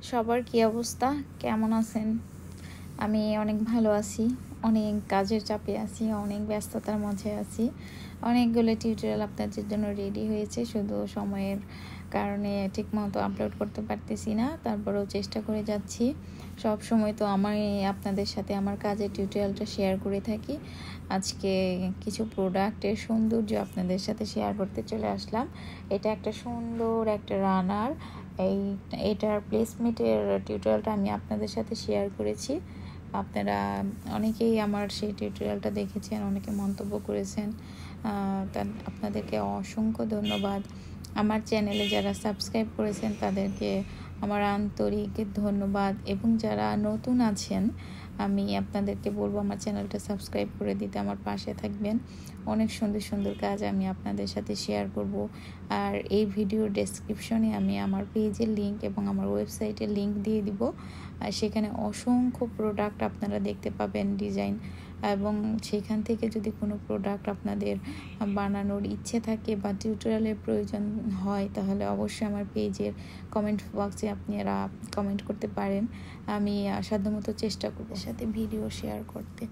সবার কি অবস্থা, কেমন আছেন? আমি অনেক ভালো আছি। অনেক কাজের চাপে আছি, অনেক ব্যস্ততার মাঝে আছি। অনেকগুলো টিউটোরিয়াল আপনাদের জন্য রেডি হয়েছে, শুধু সময়ের কারণে ঠিকমতো আপলোড করতে পারতেছি না। তারপরেও চেষ্টা করে যাচ্ছি। সব সময় তো আমি আপনাদের সাথে আমার কাজের টিউটোরিয়ালটা শেয়ার করে থাকি। আজকে কিছু প্রোডাক্টের সৌন্দর্য আপনাদের সাথে শেয়ার করতে চলে আসলাম। এটা একটা সুন্দর একটা রানার। এটার প্লেসমেন্টের টিউটোরিয়ালটা আমি আপনাদের সাথে শেয়ার করেছি। আপনারা অনেকেই আমার সেই টিউটোরিয়ালটা দেখেছেন, অনেকে মন্তব্য করেছেন। আপনাদেরকে অসংখ্য ধন্যবাদ। আমার চ্যানেলে যারা সাবস্ক্রাইব করেছেন তাদেরকে আমার আন্তরিক ধন্যবাদ, এবং যারা নতুন আছেন আমি আপনাদেরকে বলবো আমার চ্যানেলটা সাবস্ক্রাইব করে দিতে, আমার পাশে থাকবেন। অনেক সুন্দর সুন্দর কাজ আমি আপনাদের সাথে শেয়ার করব। আর এই ভিডিওর ডেসক্রিপশনে আমি আমার পেজের লিঙ্ক এবং আমার ওয়েবসাইটের লিঙ্ক দিয়ে দিব। আর সেখানে অসংখ্য প্রোডাক্ট আপনারা দেখতে পাবেন, ডিজাইন, এবং সেখান থেকে যদি কোনো প্রোডাক্ট আপনাদের বানানোর ইচ্ছে থাকে বা টিউটোরিয়ালের প্রয়োজন হয়, তাহলে অবশ্যই আমার পেজের কমেন্ট বক্সে আপনারা কমেন্ট করতে পারেন। আমি সাধ্যমতো চেষ্টা করব সাথে ভিডিও শেয়ার করতে।